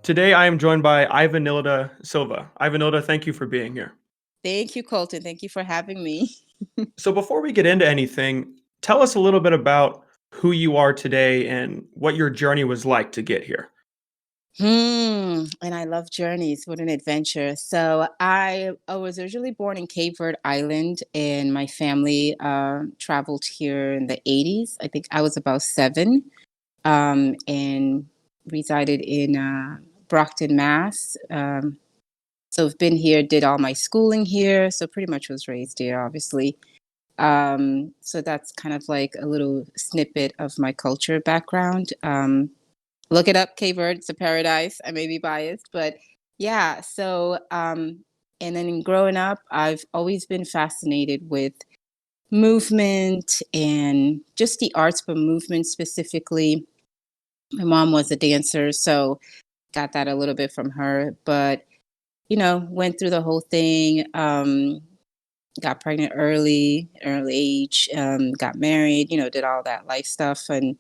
Today I am joined by Ivanilda Silva. Ivanilda, thank you for being here. Thank you, Colton. Thank you for having me. So before we get into anything, tell us a little bit about who you are today and what your journey was like to get here. And I love journeys. What an adventure. So I was originally born in Cape Verde Island, and my family traveled here in the 80s. I think I was about 7, and resided in Brockton, Mass. So I've been here, did all my schooling here. So pretty much was raised here, obviously. So that's kind of like a little snippet of my culture background. Look it up, Cape Verde. It's a paradise. I may be biased, but yeah. And then in growing up, I've always been fascinated with movement and just the arts, but movement specifically. My mom was a dancer, so got that a little bit from her. But went through the whole thing. Got pregnant early age. Got married. Did all that life stuff and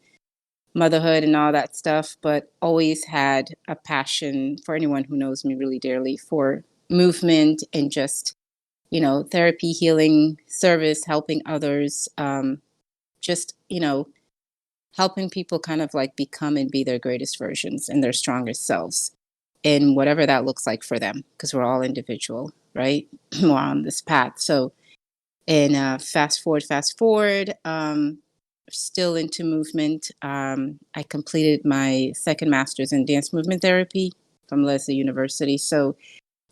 motherhood and all that stuff, but always had a passion for anyone who knows me really dearly for movement and just, therapy, healing, service, helping others, just, helping people kind of like become and be their greatest versions and their strongest selves in whatever that looks like for them, because we're all individual, right? We're on this path. So, and fast forward, still into movement. I completed my second master's in dance movement therapy from Lesley University. So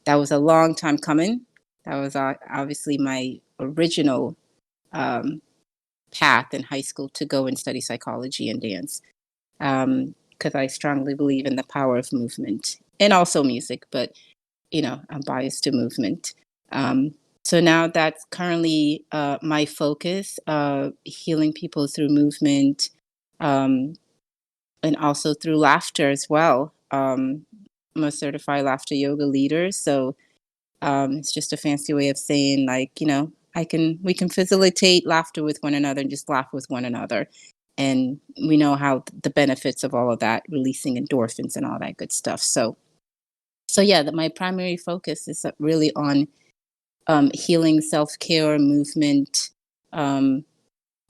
that was a long time coming. That was obviously my original path in high school to go and study psychology and dance, because I strongly believe in the power of movement and also music, but I'm biased to movement. So now that's currently my focus, healing people through movement, um, and also through laughter as well. I'm a certified laughter yoga leader, so it's just a fancy way of saying, like, we can facilitate laughter with one another and just laugh with one another. And we know how the benefits of all of that, releasing endorphins and all that good stuff. So yeah, my primary focus is really on healing, self-care, movement, um,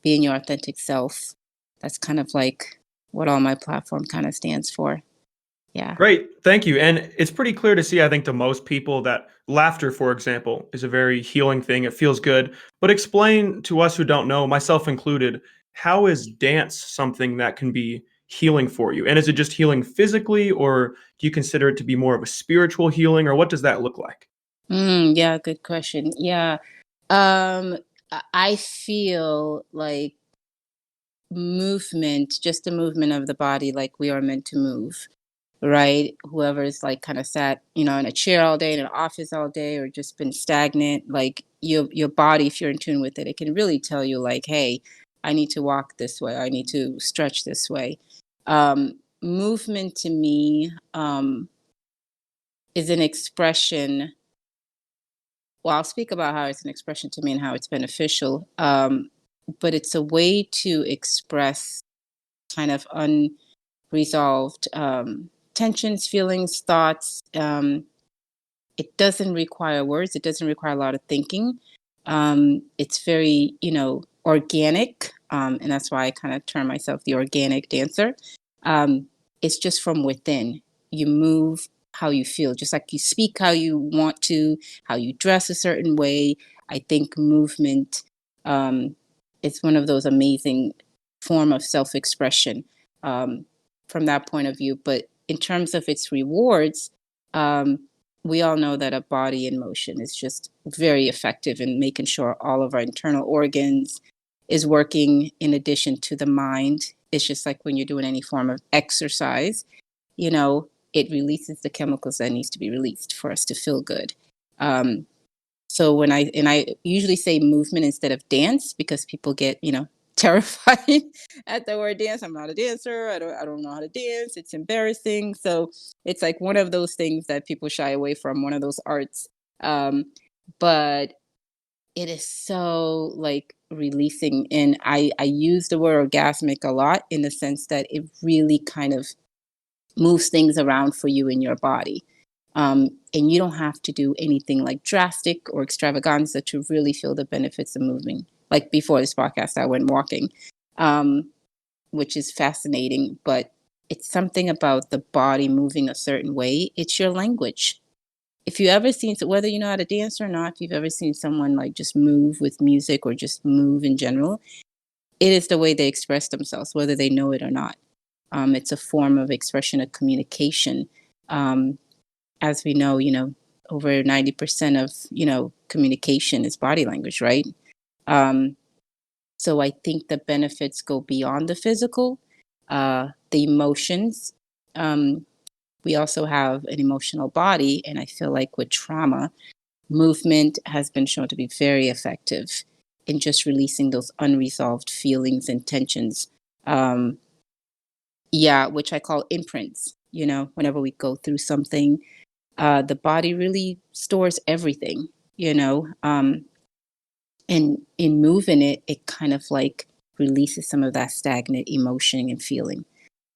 being your authentic self. That's kind of like what all my platform kind of stands for. Yeah. Great, thank you. And it's pretty clear to see, I think, to most people that laughter, for example, is a very healing thing. It feels good. But explain to us who don't know, myself included, how is dance something that can be healing for you? And is it just healing physically, or do you consider it to be more of a spiritual healing, or what does that look like? Yeah, good question. Yeah. Um, I feel like movement, just the movement of the body, like we are meant to move, right? Whoever's like kind of sat, in a chair all day, in an office all day, or just been stagnant, like your body, if you're in tune with it, it can really tell you like, hey, I need to walk this way, I need to stretch this way. Movement to me is an expression. Well, I'll speak about how it's an expression to me and how it's beneficial. But it's a way to express kind of unresolved tensions, feelings, thoughts. It doesn't require words. It doesn't require a lot of thinking. It's very, organic. And that's why I kind of term myself the organic dancer. It's just from within. You move how you feel, just like you speak how you want to, how you dress a certain way. I think movement is one of those amazing form of self-expression, from that point of view. But in terms of its rewards, um, we all know that a body in motion is just very effective in making sure all of our internal organs is working in addition to the mind. It's just like when you're doing any form of exercise, it releases the chemicals that needs to be released for us to feel good. Um, so I usually say movement instead of dance, because people get, terrified at the word dance. I'm not a dancer. I don't know how to dance. It's embarrassing. So it's like one of those things that people shy away from, one of those arts. But it is so like releasing. And I use the word orgasmic a lot in the sense that it really kind of moves things around for you in your body. And you don't have to do anything like drastic or extravaganza to really feel the benefits of moving. Like before this podcast, I went walking, which is fascinating, but it's something about the body moving a certain way. It's your language. If you ever seen, whether you know how to dance or not, if you've ever seen someone like just move with music or just move in general, it is the way they express themselves, whether they know it or not. It's a form of expression of communication. As we know, over 90% of, communication is body language, right? So I think the benefits go beyond the physical, the emotions. We also have an emotional body, and I feel like with trauma, movement has been shown to be very effective in just releasing those unresolved feelings and tensions. Which I call imprints. Whenever we go through something, the body really stores everything, and in moving it, it kind of like releases some of that stagnant emotion and feeling.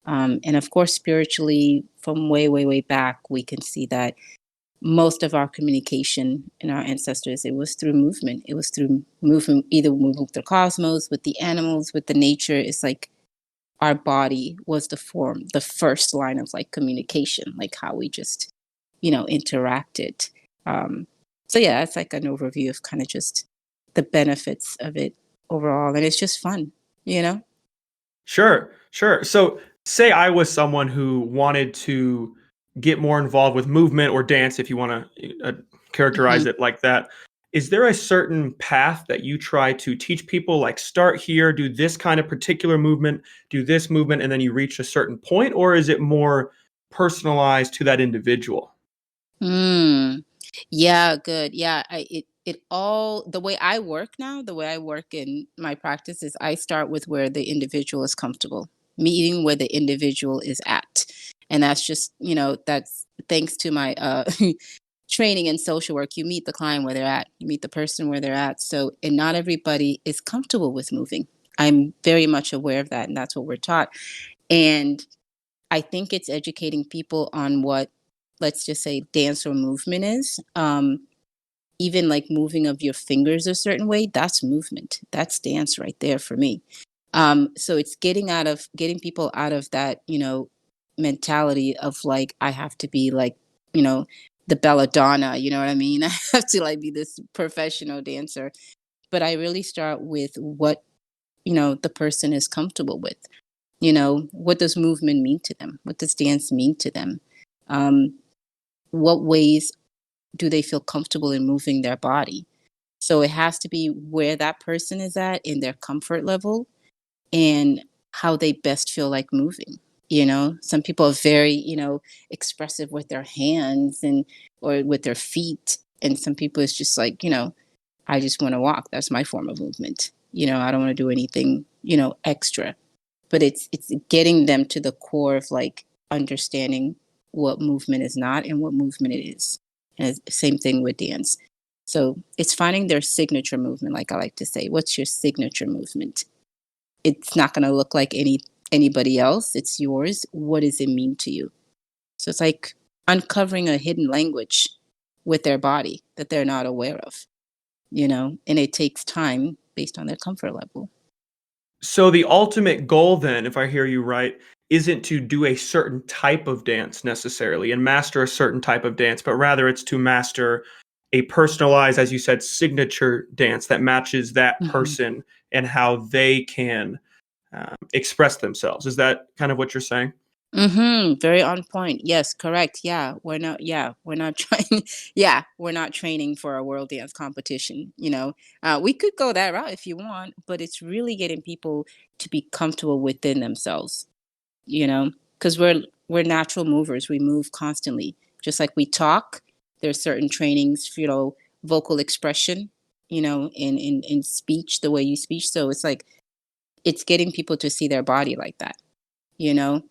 And of course, spiritually, from way, way, way back, we can see that most of our communication in our ancestors, it was through movement. It was through moving, either moving with the cosmos, with the animals, with the nature. It's like our body was the first line of like communication, like how we just, interacted. So yeah, it's like an overview of kind of just the benefits of it overall. And it's just fun. Sure, sure. So, say I was someone who wanted to get more involved with movement or dance, if you want to characterize Mhm. it like that. Is there a certain path that you try to teach people, like start here, do this kind of particular movement, do this movement, and then you reach a certain point? Or is it more personalized to that individual? Mm. Yeah, good. Yeah, it all the way I work now, the way I work in my practice is I start with where the individual is comfortable, meeting where the individual is at. And that's just, that's thanks to my training in social work. You meet the client where they're at, you meet the person where they're at. So, and not everybody is comfortable with moving. I'm very much aware of that, and that's what we're taught. And I think it's educating people on what, let's just say, dance or movement is. Even like moving of your fingers a certain way, that's movement. That's dance right there for me. So it's getting people out of that, mentality of like, I have to be like, you know, the belladonna, you know what I mean? I have to like be this professional dancer. But I really start with what, the person is comfortable with. What does movement mean to them? What does dance mean to them? Um, what ways do they feel comfortable in moving their body? So it has to be where that person is at in their comfort level and how they best feel like moving. Some people are very, expressive with their hands and or with their feet. And some people it's just like, I just want to walk. That's my form of movement. I don't want to do anything, extra. But it's getting them to the core of like understanding what movement is not and what movement it is. And it's the same thing with dance. So it's finding their signature movement, like I like to say. What's your signature movement? It's not going to look like anybody else. It's yours. What does it mean to you? So it's like uncovering a hidden language with their body that they're not aware of, and it takes time based on their comfort level. So the ultimate goal then, if I hear you right, isn't to do a certain type of dance necessarily and master a certain type of dance, but rather it's to master a personalized, as you said, signature dance that matches that Mhm. person and how they can express themselves. Is that kind of what you're saying? Very on point. Yes, correct. Yeah, we're not trying. Yeah, we're not training for a world dance competition. We could go that route if you want, but it's really getting people to be comfortable within themselves. Because we're natural movers. We move constantly, just like we talk. There's certain trainings, vocal expression. In speech, the way you speak. So it's like it's getting people to see their body like that. You know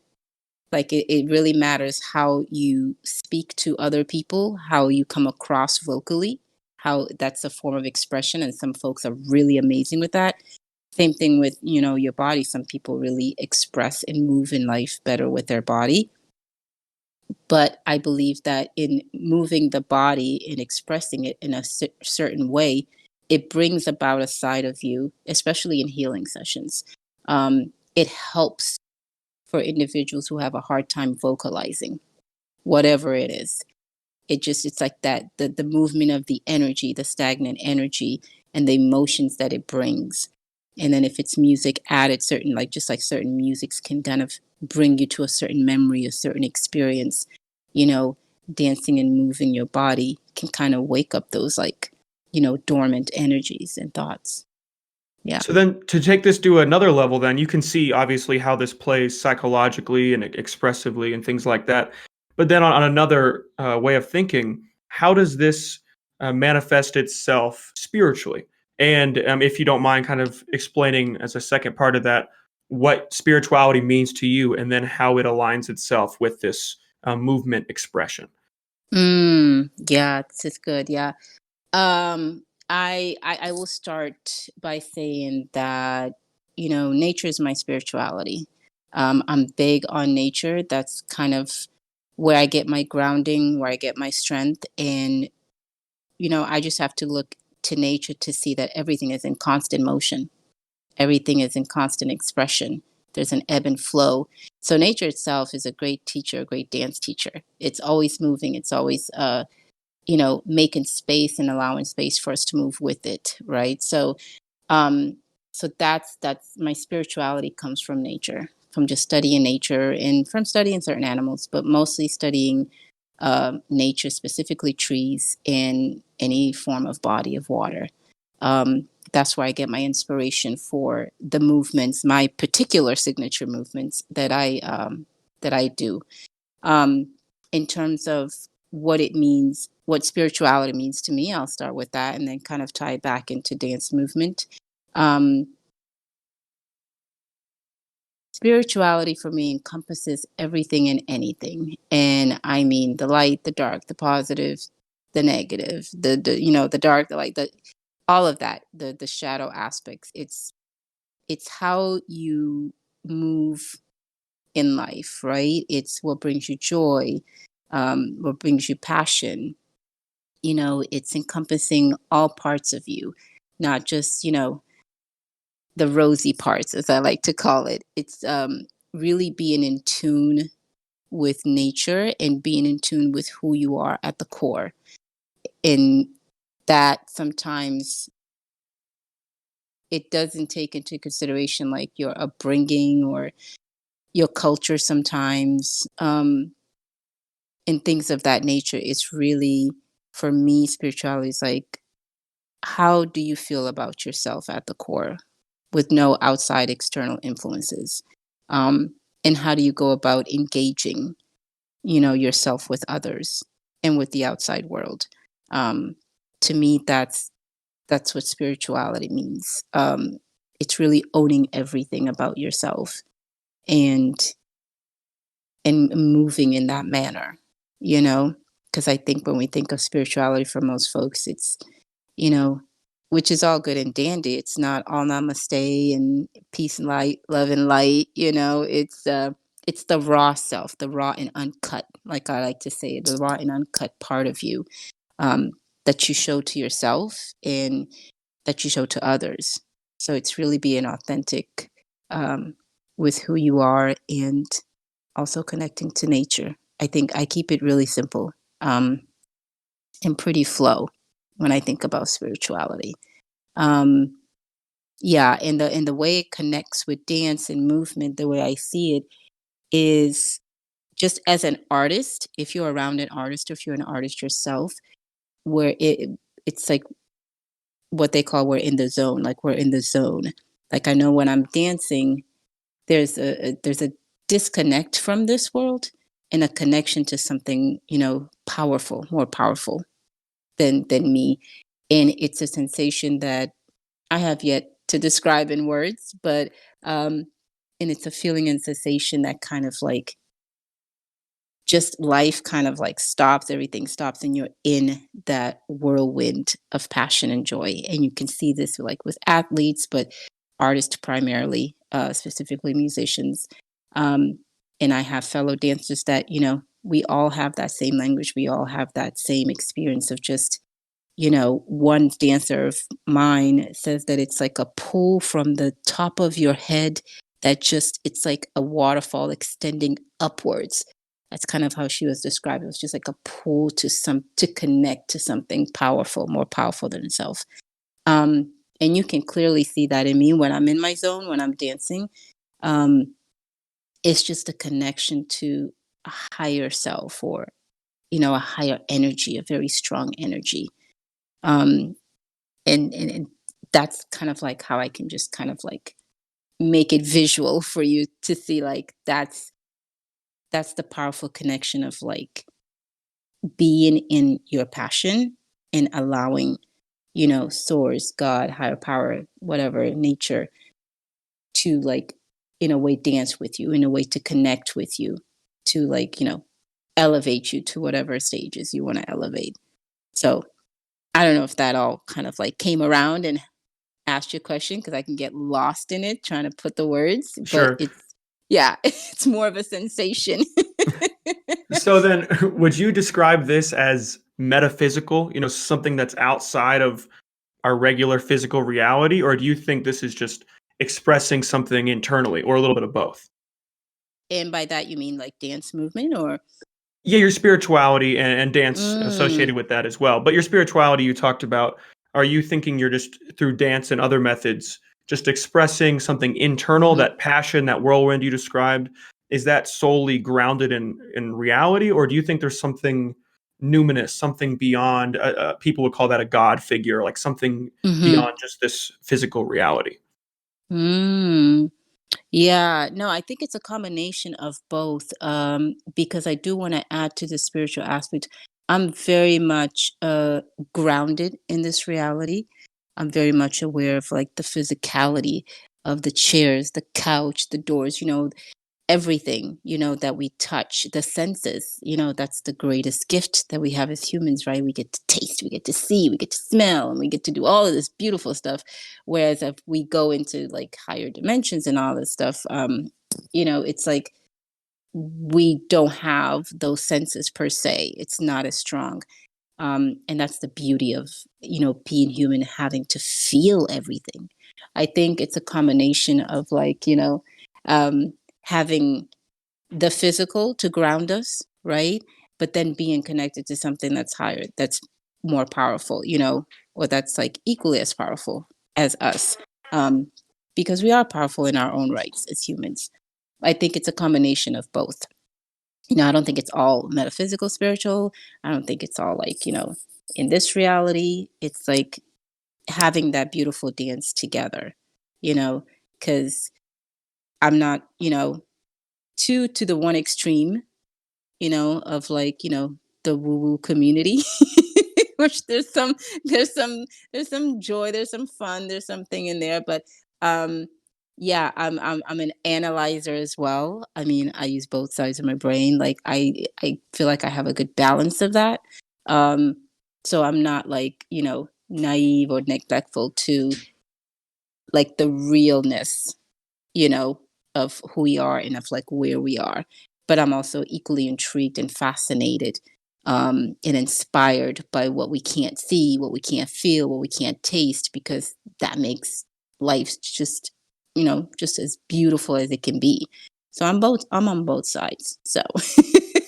like it really matters how you speak to other people, how you come across vocally, how that's a form of expression. And some folks are really amazing with that. Same thing with, your body. Some people really express and move in life better with their body. But I believe that in moving the body and expressing it in a certain way, it brings about a side of you, especially in healing sessions. It helps for individuals who have a hard time vocalizing, whatever it is. It's like that, the movement of the energy, the stagnant energy, and the emotions that it brings. And then if it's music added, certain, like just like certain musics can kind of bring you to a certain memory, a certain experience, you know, dancing and moving your body can kind of wake up those, like, dormant energies and thoughts. Yeah. So then to take this to another level, then you can see obviously how this plays psychologically and expressively and things like that. But then on another way of thinking, how does this manifest itself spiritually? And if you don't mind kind of explaining as a second part of that, what spirituality means to you and then how it aligns itself with this movement expression. Yeah, this is good. Yeah. I will start by saying that, nature is my spirituality. I'm big on nature. That's kind of where I get my grounding, where I get my strength. And, I just have to look to nature to see that everything is in constant motion. Everything is in constant expression. There's an ebb and flow. So nature itself is a great teacher, a great dance teacher. It's always moving. It's always, making space and allowing space for us to move with it, right? Um, so that's my spirituality comes from nature, from just studying nature and from studying certain animals, but mostly studying nature, specifically trees and any form of body of water. That's where I get my inspiration for the movements, my particular signature movements that I do. Um, in terms of what it means, what spirituality means to me, I'll start with that and then kind of tie it back into dance movement. Um, Spirituality for me encompasses everything and anything. And I mean the light, the dark, the positive, the negative, the dark, the light, all of that, the shadow aspects. It's how you move in life, right? It's what brings you joy, what brings you passion. It's encompassing all parts of you, not just, the rosy parts, as I like to call it. It's really being in tune with nature and being in tune with who you are at the core. And that sometimes it doesn't take into consideration like your upbringing or your culture sometimes, and things of that nature. It's really, for me, spirituality is like, how do you feel about yourself at the core with no outside external influences? Um, and how do you go about engaging, yourself with others and with the outside world? Um, to me, that's what spirituality means. It's really owning everything about yourself and moving in that manner, you know? Because I think when we think of spirituality for most folks, it's, you know, which is all good and dandy. It's not all namaste and peace and light, love and light, it's the raw self, the raw and uncut, like I like to say, the raw and uncut part of you, um, that you show to yourself and that you show to others. So it's really being authentic, with who you are and also connecting to nature. I think I keep it really simple, and pretty flow when I think about spirituality. Um, yeah, and the way it connects with dance and movement, the way I see it is just as an artist. If you're around an artist, or if you're an artist yourself, where it's like what they call we're in the zone. Like we're in the zone. Like I know when I'm dancing, there's a disconnect from this world and a connection to something, powerful, more powerful than me. And it's a sensation that I have yet to describe in words, but and it's a feeling and sensation that kind of like just life kind of like stops, everything stops, and you're in that whirlwind of passion and joy. And you can see this like with athletes, but artists primarily, specifically musicians. Um, and I have fellow dancers that, we all have that same language. We all have that same experience of just, one dancer of mine says that it's like a pull from the top of your head that just, it's like a waterfall extending upwards. That's kind of how she was described. It was just like a pull to connect to something powerful, more powerful than itself. And you can clearly see that in me when I'm in my zone, when I'm dancing. It's just a connection to a higher self, or, a higher energy, a very strong energy. Um, and that's kind of like how I can just kind of like make it visual for you to see, like, that's the powerful connection of like being in your passion and allowing, source, God, higher power, whatever, nature, to like, in a way, dance with you, in a way to connect with you, to like, elevate you to whatever stages you want to elevate. So I don't know if that all kind of like came around and asked your question, because I can get lost in it trying to put the words, but Sure. yeah, it's more of a sensation. So then, would you describe this as metaphysical, something that's outside of our regular physical reality? Or do you think this is just expressing something internally, or a little bit of both? And by that, you mean like dance movement, or? Yeah, your spirituality and dance Mm, associated with that as well. But your spirituality you talked about, are you thinking you're just through dance and other methods just expressing something internal, hmm that passion, that whirlwind you described? Is that solely grounded in reality, or do you think there's something numinous, something beyond? People would call that a god figure, like something hmm beyond just this physical reality. mm. Yeah, no, I think it's a combination of both. Because I do want to add to the spiritual aspect. I'm very much grounded in this reality. I'm very much aware of like the physicality of the chairs, the couch, the doors, everything, that we touch, the senses, that's the greatest gift that we have as humans, right? We get to taste, we get to see, we get to smell, and we get to do all of this beautiful stuff. Whereas if we go into like higher dimensions and all this stuff, it's like we don't have those senses per se. It's not as strong. And that's the beauty of, being human, having to feel everything. I think it's a combination of like, um, having the physical to ground us, right? But then being connected to something that's higher, that's more powerful, or that's like equally as powerful as us. Um, because we are powerful in our own rights as humans. I think it's a combination of both. I don't think it's all metaphysical, spiritual. I don't think it's all like, in this reality. It's like having that beautiful dance together, because I'm not, too to the one extreme, of like, the woo woo community, which there's some joy, there's some fun, there's something in there. But um, yeah, I'm an analyzer as well. I mean, I use both sides of my brain. Like I feel like I have a good balance of that. Um, so I'm not like, naive or neglectful to like the realness, you know, of who we are and of like where we are. But I'm also equally intrigued and fascinated, and inspired by what we can't see, what we can't feel, what we can't taste, because that makes life just, just as beautiful as it can be. So I'm on both sides. So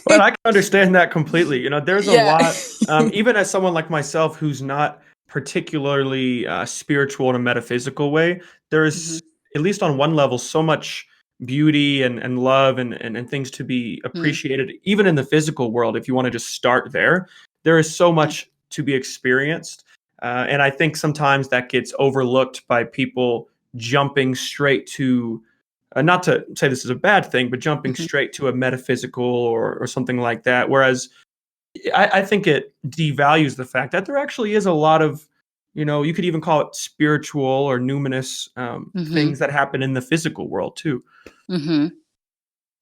But I can understand that completely. There's a yeah. lot, even as someone like myself who's not particularly spiritual in a metaphysical way, hmm there's, at least on one level, so much beauty and love and things to be appreciated, even in the physical world. If you want to just start there, there is so Yeah. much to be experienced. And I think sometimes that gets overlooked by people jumping straight to, not to say this is a bad thing, but jumping hmm straight to a metaphysical or something like that. Whereas I think it devalues the fact that there actually is a lot of, you could even call it spiritual or numinous hmm things that happen in the physical world too. hmm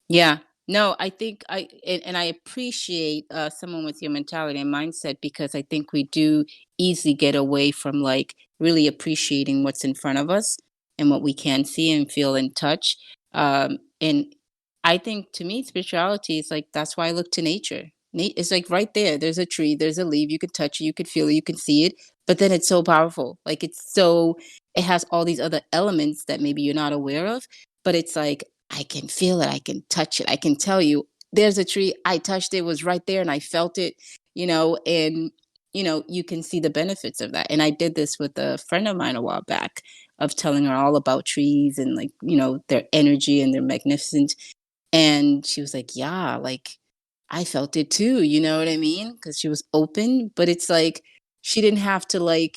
Yeah. No, I think and I appreciate someone with your mentality and mindset, because I think we do easily get away from like really appreciating what's in front of us and what we can see and feel and touch. And I think to me, spirituality is like that's why I look to nature. It's like right there. There's a tree, there's a leaf. You could touch it, you could feel it, you can see it. But then it's so powerful. Like it has all these other elements that maybe you're not aware of. But it's like I can feel it, I can touch it, I can tell you there's a tree. I touched it, it was right there, and I felt it. And you can see the benefits of that. And I did this with a friend of mine a while back, of telling her all about trees and like their energy and their magnificent. And she was like, yeah, like I felt it too. You know what I mean? Because she was open, but it's like she didn't have to like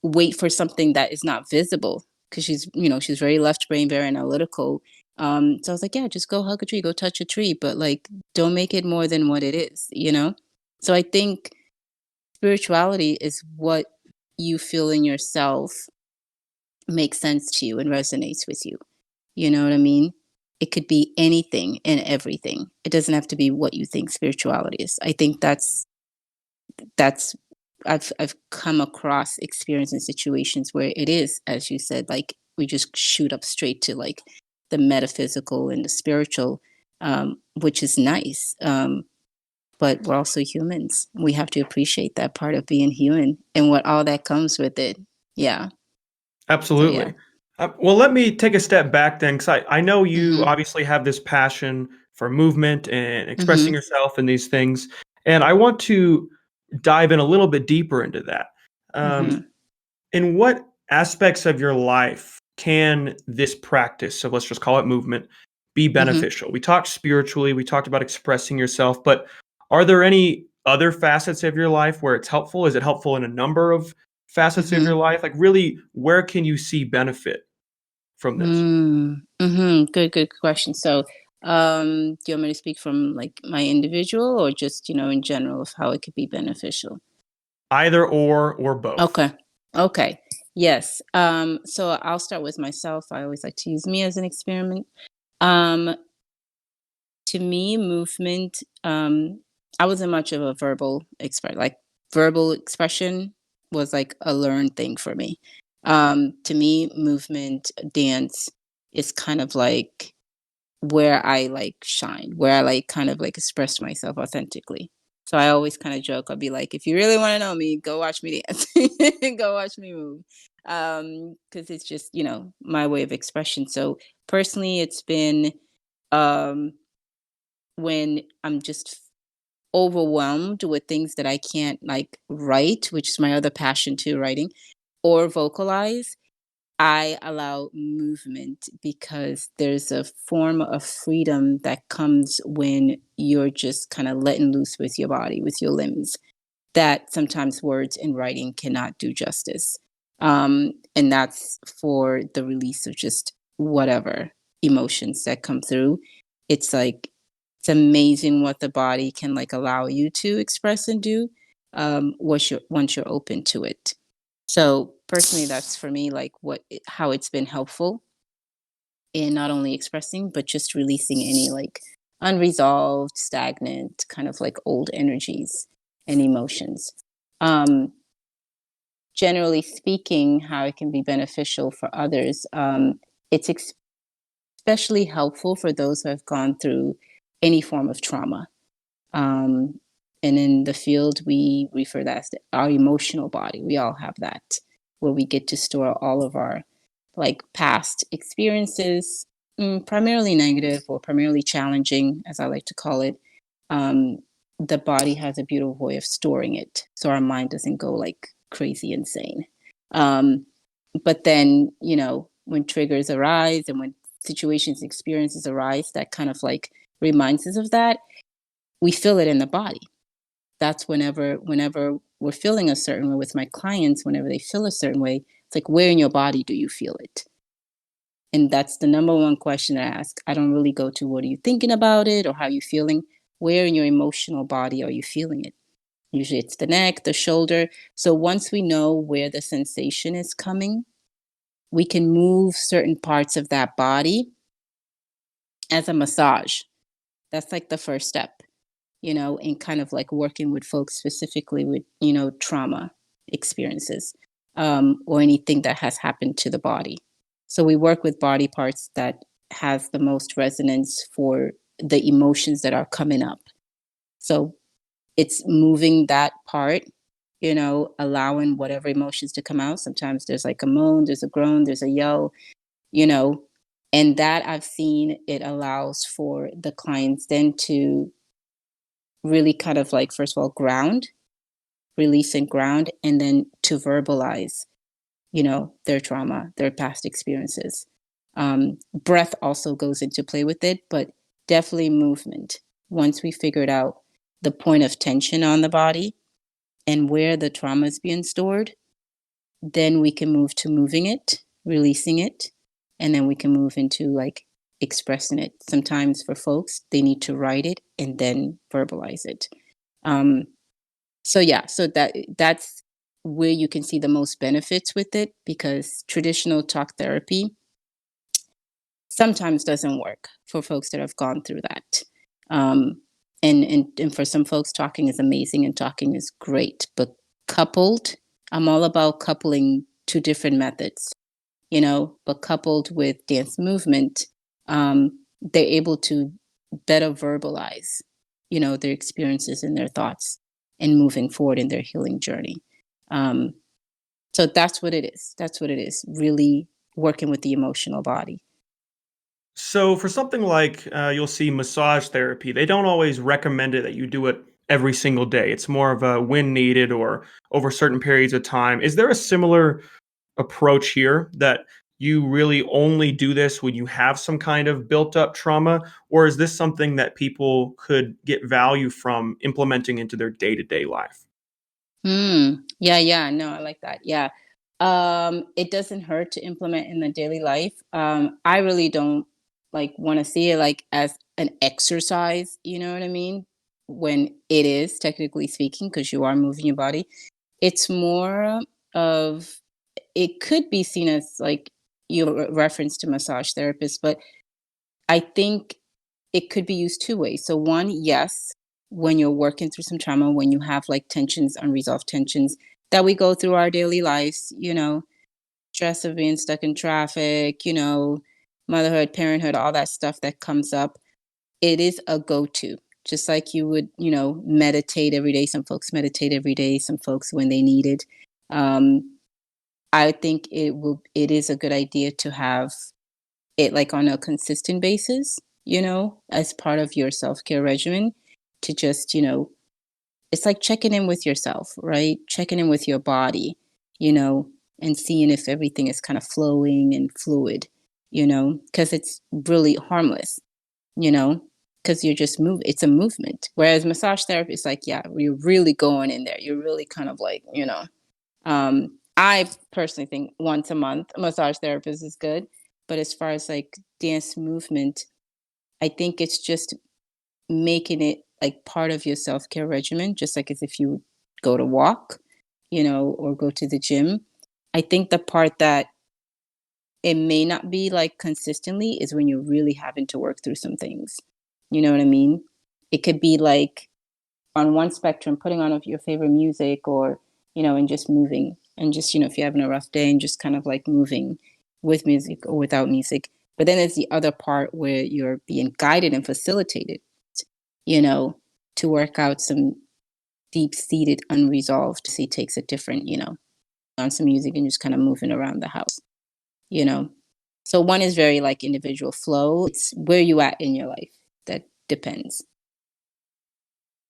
wait for something that is not visible because she's very left brain, very analytical. So I was like, yeah, just go hug a tree, go touch a tree, but like don't make it more than what it is. So I think spirituality is what you feel in yourself makes sense to you and resonates with you. You know what I mean? It could be anything and everything. It doesn't have to be what you think spirituality is. I think that's I've come across experience in situations where it is, as you said, like we just shoot up straight to like the metaphysical and the spiritual, which is nice. But we're also humans. We have to appreciate that part of being human and what all that comes with it. Yeah. So yeah. Absolutely. Well, let me take a step back then, because I know you Mhm. obviously have this passion for movement and expressing Mhm. yourself in these things. And I want to dive in a little bit deeper into that. Um, Mhm. in what aspects of your life can this practice, so let's just call it movement, be Mhm. beneficial? We talked spiritually, we talked about expressing yourself, but are there any other facets of your life where it's helpful? Is it helpful in a number of facets of your Mhm. life? Like, really, where can you see benefit from this? Good question. So, do you want me to speak from like my individual or just, in general of how it could be beneficial? Either or both. Okay. Okay. Yes. So I'll start with myself. I always like to use me as an experiment. Um, to me, movement, I wasn't much of a verbal express, like verbal expression was like a learned thing for me. To me, movement, dance is kind of like where I like shine, where I like kind of like express myself authentically. So I always kind of joke. I'll be like, if you really want to know me, go watch me dance, go watch me move, because it's just my way of expression. So personally, it's been um, when I'm just overwhelmed with things that I can't like write, which is my other passion too, writing or vocalize. I allow movement because there's a form of freedom that comes when you're just kind of letting loose with your body, with your limbs, that sometimes words and writing cannot do justice. And that's for the release of just whatever emotions that come through. It's like, it's amazing what the body can like allow you to express and do once you're open to it. So personally, that's for me like how it's been helpful in not only expressing but just releasing any like unresolved, stagnant, kind of like old energies and emotions. Um, Generally speaking, how it can be beneficial for others, it's especially helpful for those who have gone through any form of trauma. Um, and in the field, we refer that as our emotional body. We all have that, where we get to store all of our like past experiences, primarily negative or primarily challenging, as I like to call it. Um, the body has a beautiful way of storing it, so our mind doesn't go like crazy insane. Um, but then, when triggers arise and when situations, experiences arise, that kind of like reminds us of that, we feel it in the body. That's whenever we're feeling a certain way with my clients, whenever they feel a certain way, it's like, where in your body do you feel it? And that's the number one question I ask. I don't really go to what are you thinking about it or how you feeling. Where in your emotional body are you feeling it? Usually it's the neck, the shoulder. So once we know where the sensation is coming, we can move certain parts of that body as a massage. That's like the first step, in kind of like working with folks specifically with, trauma experiences, or anything that has happened to the body. So we work with body parts that has the most resonance for the emotions that are coming up. So it's moving that part, allowing whatever emotions to come out. Sometimes there's like a moan, there's a groan, there's a yell, and that I've seen it allows for the clients then to really kind of like, first of all, ground, release and ground, and then to verbalize, their trauma, their past experiences. Breath also goes into play with it, but definitely movement. Once we figured out the point of tension on the body and where the trauma is being stored, then we can move to moving it, releasing it, and then we can move into like expressing it. Sometimes for folks, they need to write it and then verbalize it. So that's where you can see the most benefits with it, because traditional talk therapy sometimes doesn't work for folks that have gone through that. And for some folks, talking is amazing and talking is great, but coupled, I'm all about coupling two different methods, but coupled with dance movement, they're able to better verbalize, their experiences and their thoughts and moving forward in their healing journey. So that's what it is. That's what it is. Really working with the emotional body. So for something like you'll see massage therapy, they don't always recommend it that you do it every single day. It's more of a when needed or over certain periods of time. Is there a similar approach here that you really only do this when you have some kind of built up trauma, or is this something that people could get value from implementing into their day-to-day life? Yeah. No, I like that. Yeah. It doesn't hurt to implement in the daily life. I really don't like want to see it like as an exercise, you know what I mean? When it is technically speaking, because you are moving your body, it's more of, it could be seen as like your reference to massage therapists, but I think it could be used two ways. So one, yes, when you're working through some trauma, when you have like tensions, unresolved tensions that we go through our daily lives, stress of being stuck in traffic, motherhood, parenthood, all that stuff that comes up, it is a go-to. Just like you would, meditate every day. Some folks meditate every day, some folks when they need it. I think it is a good idea to have it like on a consistent basis, as part of your self-care regimen, to just, it's like checking in with yourself, right? Checking in with your body, and seeing if everything is kind of flowing and fluid, because it's really harmless, you know, because you're just it's a movement. Whereas massage therapy is like, yeah, you're really going in there. You're really kind of like, I personally think once a month, a massage therapist is good. But as far as like dance movement, I think it's just making it like part of your self-care regimen, just like as if you go to walk, or go to the gym. I think the part that it may not be like consistently is when you're really having to work through some things. You know what I mean? It could be like on one spectrum, putting on your favorite music, or, and just moving, and just, if you're having a rough day and just kind of like moving with music or without music. But then there's the other part where you're being guided and facilitated, to work out some deep seated unresolved. He takes a different, on some music and just kind of moving around the house, you know. So one is very like individual flow. It's where you at in your life. That depends.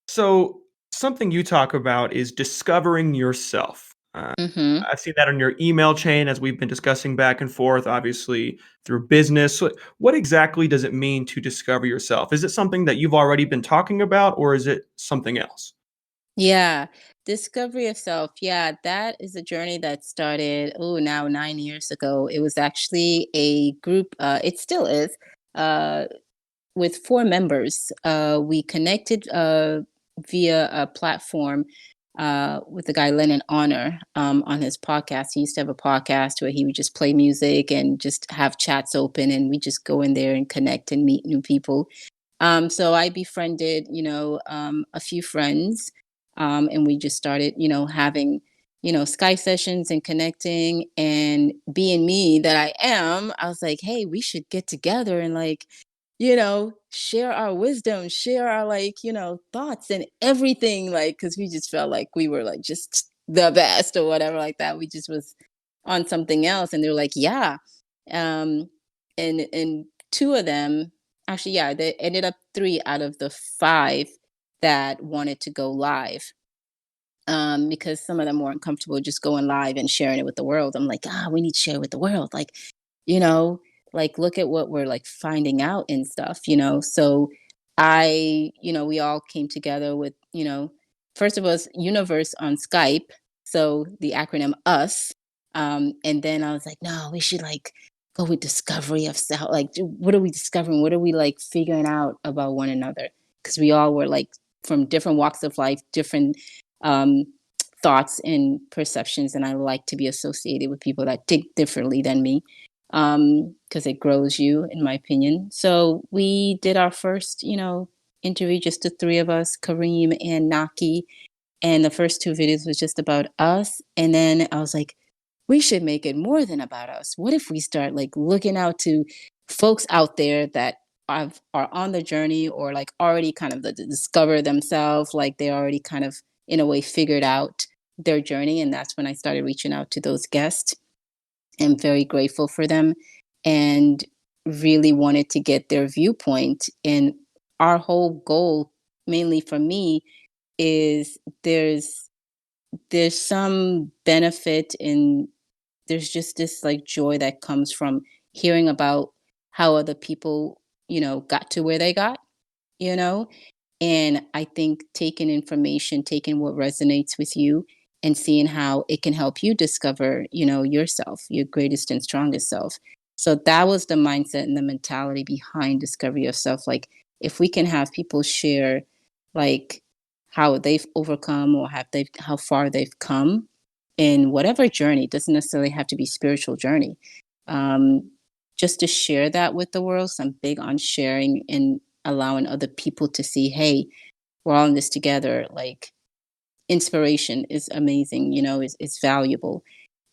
So, something you talk about is discovering yourself. Mm-hmm. I've seen that on your email chain as we've been discussing back and forth, obviously through business. So what exactly does it mean to discover yourself? Is it something that you've already been talking about, or is it something else? Yeah. Discovery of self. Yeah, that is a journey that started, now 9 years ago. It was actually a group, it still is, uh, with four members. We connected via a platform with the guy Lennon Honor on his podcast. He used to have a podcast where he would just play music and just have chats open, and we just go in there and connect and meet new people. So I befriended, a few friends, and we just started, having, Skype sessions and connecting, and being me that I am, I was like, hey, we should get together and like, share our wisdom, share our like, thoughts and everything, like, because we just felt like we were like just the best or whatever like that. We just was on something else, and they were like, yeah. um and two of them, actually, yeah, they ended up three out of the five that wanted to go live, because some of them weren't comfortable just going live and sharing it with the world. I'm like, we need to share it with the world. Like, you know, like look at what we're like finding out and stuff. So we all came together with, first of all, universe on Skype. So the acronym US. And then I was like, no, we should like go with discovery of self. Like, what are we discovering? What are we like figuring out about one another? Because we all were like from different walks of life, different um, thoughts and perceptions, and I like to be associated with people that think differently than me, because it grows you, in my opinion. So we did our first, interview, just the three of us, Kareem and Naki, and the first two videos was just about us. And then I was like, we should make it more than about us. What if we start like looking out to folks out there that are on the journey, or like already kind of discover themselves, like they already kind of in a way figured out their journey. And that's when I started reaching out to those guests. I'm very grateful for them, and really wanted to get their viewpoint. And our whole goal, mainly for me, is there's some benefit in, there's just this like joy that comes from hearing about how other people, got to where they got, you know and I think taking information, taking what resonates with you, and seeing how it can help you discover, yourself, your greatest and strongest self. So that was the mindset and the mentality behind Discovery of Self. Like, if we can have people share, like, how they've overcome, or how far they've come in whatever journey, it doesn't necessarily have to be spiritual journey. Um, just to share that with the world. So I'm big on sharing and allowing other people to see, hey, we're all in this together. Like, inspiration is amazing, is valuable.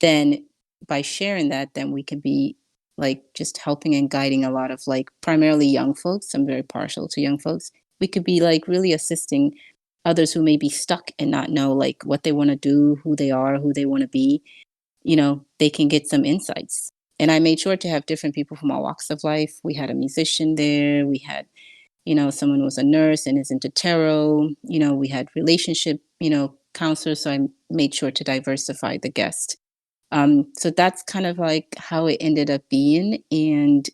Then by sharing that, then we can be like just helping and guiding a lot of like primarily young folks. I'm very partial to young folks. We could be like really assisting others who may be stuck and not know like what they want to do, who they are, who they want to be. They can get some insights. And I made sure to have different people from all walks of life. We had a musician there. We had, someone who was a nurse and is into tarot. We had relationship, counselors. So I made sure to diversify the guest. So that's kind of like how it ended up being. And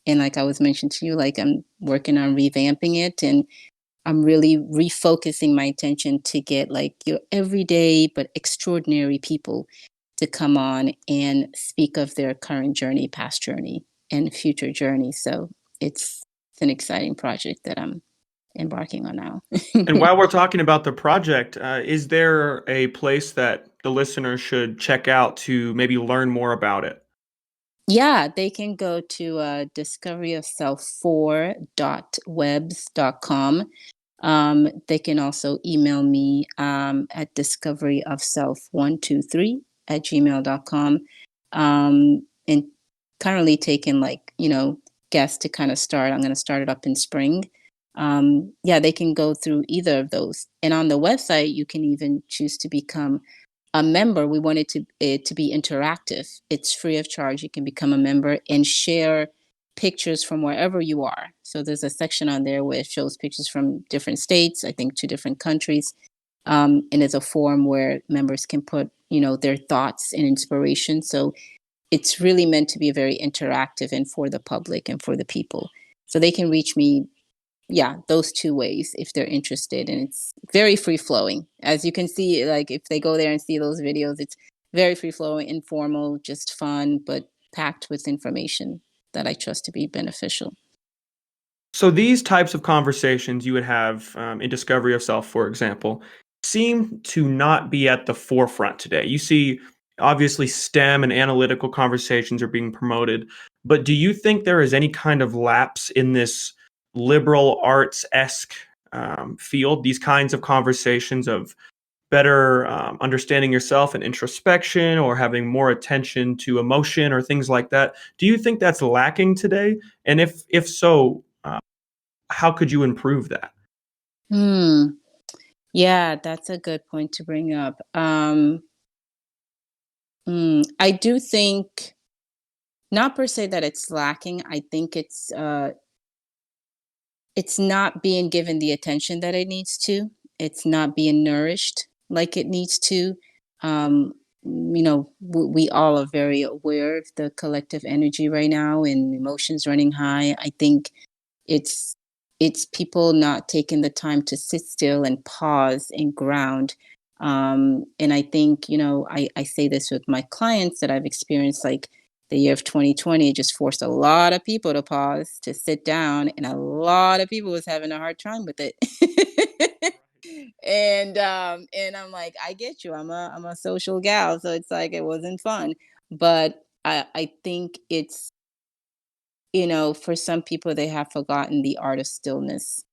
like I was mentioning to you, like I'm working on revamping it, and I'm really refocusing my attention to get like your everyday but extraordinary people to come on and speak of their current journey, past journey, and future journey. So it's an exciting project that I'm embarking on now. And while we're talking about the project, is there a place that the listener should check out to maybe learn more about it? Yeah, they can go to discoveryofself4.webs.com. They can also email me at discoveryofself123@gmail.com. And currently taking like, guests to kind of start. I'm going to start it up in spring. Yeah, they can go through either of those. And on the website, you can even choose to become a member. We want it to be interactive. It's free of charge. You can become a member and share pictures from wherever you are. So there's a section on there where it shows pictures from different states, I think 2 different countries. And it's a forum where members can put, their thoughts and inspiration. So it's really meant to be very interactive and for the public and for the people. So they can reach me, yeah, those two ways if they're interested. And it's very free flowing. As you can see, like if they go there and see those videos, it's very free flowing, informal, just fun, but packed with information that I trust to be beneficial. So these types of conversations you would have in Discovery of Self, for example, seem to not be at the forefront today. You see, obviously, STEM and analytical conversations are being promoted, but do you think there is any kind of lapse in this liberal arts-esque field? These kinds of conversations of better understanding yourself and introspection or having more attention to emotion or things like that. Do you think that's lacking today? And if so, how could you improve that? Hmm. Yeah, that's a good point to bring up. I do think not per se that it's lacking. I think it's not being given the attention that it needs to. It's not being nourished like it needs to. Um, we all are very aware of the collective energy right now and emotions running high. I think it's it's people not taking the time to sit still and pause and ground. And I think, I say this with my clients that I've experienced, like the year of 2020, it just forced a lot of people to pause, to sit down, and a lot of people was having a hard time with it. And I'm like, I get you. I'm a social gal, so it's like it wasn't fun. But I think it's, for some people, they have forgotten the art of stillness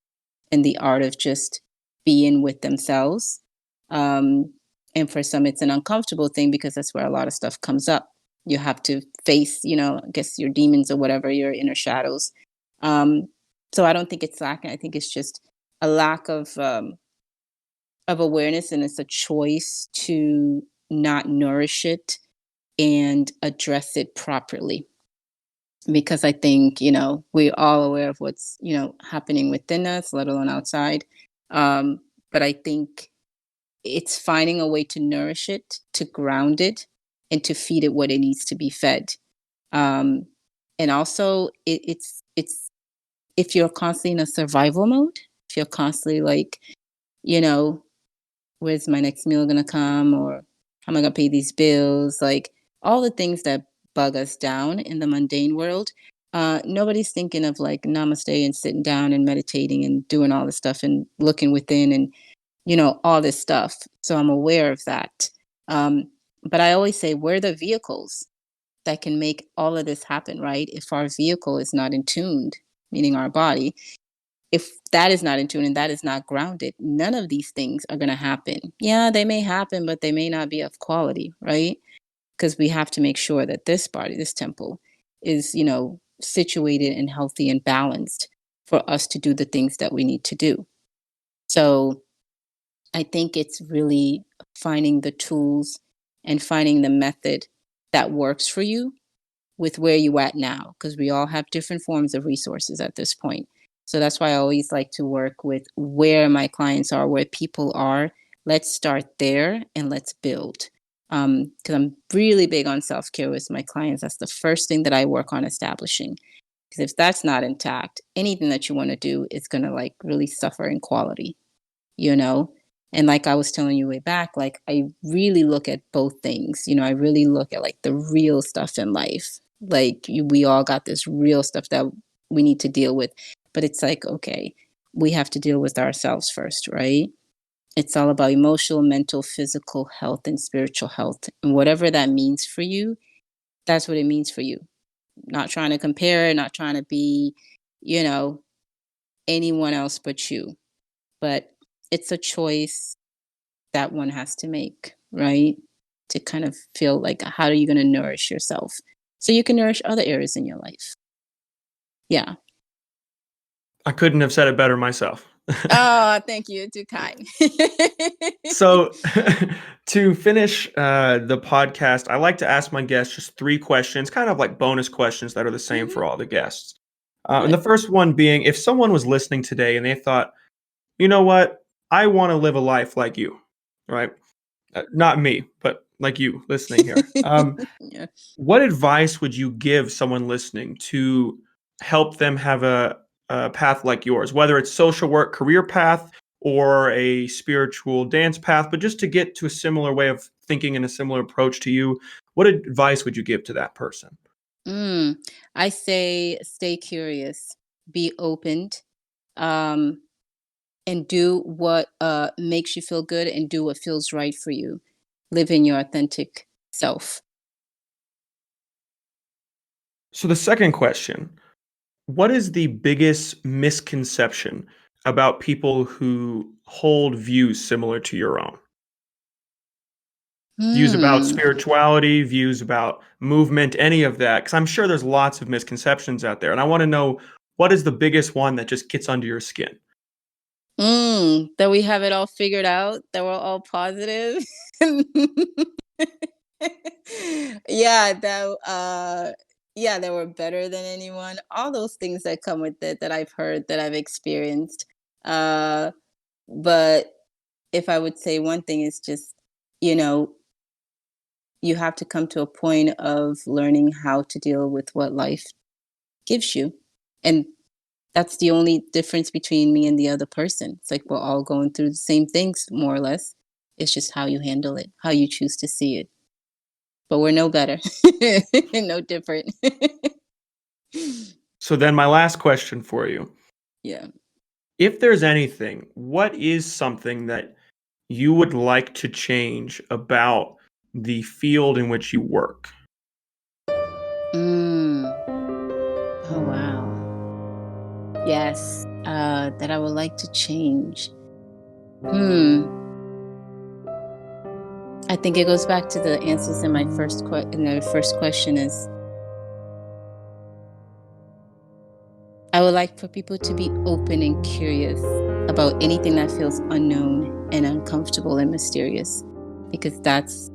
and the art of just being with themselves. Um, and for some, it's an uncomfortable thing because that's where a lot of stuff comes up. You have to face, I guess your demons or whatever, your inner shadows. Um, so I don't think it's lacking. I think it's just a lack of awareness, and it's a choice to not nourish it and address it properly, because I think, we're all aware of what's, happening within us, let alone outside. Um, but I think it's finding a way to nourish it, to ground it, and to feed it what it needs to be fed. Um, and also, it's if you're constantly in a survival mode, if you're constantly like, you know, where's my next meal gonna come, or how am I gonna pay these bills? Like all the things that bug us down in the mundane world. Nobody's thinking of like namaste and sitting down and meditating and doing all this stuff and looking within and all this stuff. So I'm aware of that. Um, but I always say we're the vehicles that can make all of this happen, right? If our vehicle is not in tuned, meaning our body, if that is not in tune and that is not grounded, none of these things are going to happen. Yeah, they may happen, but they may not be of quality, right? Because we have to make sure that this body, this temple, is, situated and healthy and balanced for us to do the things that we need to do. So I think it's really finding the tools and finding the method that works for you with where you at now, because we all have different forms of resources at this point. So that's why I always like to work with where my clients are, where people are. Let's start there and let's build. Because I'm really big on self-care with my clients. That's the first thing that I work on establishing. Because if that's not intact, anything that you want to do is going to like really suffer in quality, you know? And like I was telling you way back, like I really look at both things. I really look at like the real stuff in life. Like we all got this real stuff that we need to deal with. But it's like, okay, we have to deal with ourselves first, right? It's all about emotional, mental, physical health, and spiritual health. And whatever that means for you, that's what it means for you. Not trying to compare, not trying to be, you know, anyone else but you. But it's a choice that one has to make, right? To kind of feel like, how are you going to nourish yourself so you can nourish other areas in your life? Yeah. I couldn't have said it better myself. Oh, thank you. Too kind. So, to finish the podcast, I like to ask my guests just three questions, kind of like bonus questions that are the same Mhm. for all the guests. And the Good. first one being, if someone was listening today and they thought, you know what, I want to live a life like you, right? Not me, but like you listening here. Yeah. What advice would you give someone listening to help them have a path like yours, whether it's social work, career path, or a spiritual dance path, but just to get to a similar way of thinking and a similar approach to you? What advice would you give to that person? Mm, I say stay curious, be opened, um, and do what makes you feel good and do what feels right for you. Live in your authentic self. So, the second question, what is the biggest misconception about people who hold views similar to your own? Views about Hmm. spirituality, views about movement, any of that? Because I'm sure there's lots of misconceptions out there. And I want to know, what is the biggest one that just gets under your skin? That we have it all figured out, that we're all positive. Yeah, yeah, that we're better than anyone. All those things that come with it that I've heard, that I've experienced. Uh, but if I would say one thing is just, you know, you have to come to a point of learning how to deal with what life gives you. And that's the only difference between me and the other person. It's like we're all going through the same things, more or less. It's just how you handle it, how you choose to see it. But we're no better, no different. So then my last question for you. Yeah. If there's anything, what is something that you would like to change about the field in which you work? Mm. Oh, wow. Yes. That I would like to change. Hmm. I think it goes back to the answers in my in the first question is I would like for people to be open and curious about anything that feels unknown and uncomfortable and mysterious, because that's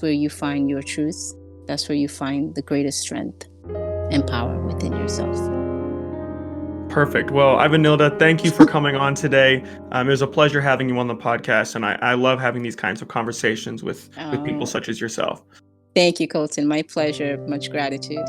where you find your truth. That's where you find the greatest strength and power within yourself. Perfect. Well, Ivanilda, thank you for coming on today. It was a pleasure having you on the podcast, and I love having these kinds of conversations with people Oh, such as yourself. thank you, Colton. My pleasure. Much gratitude.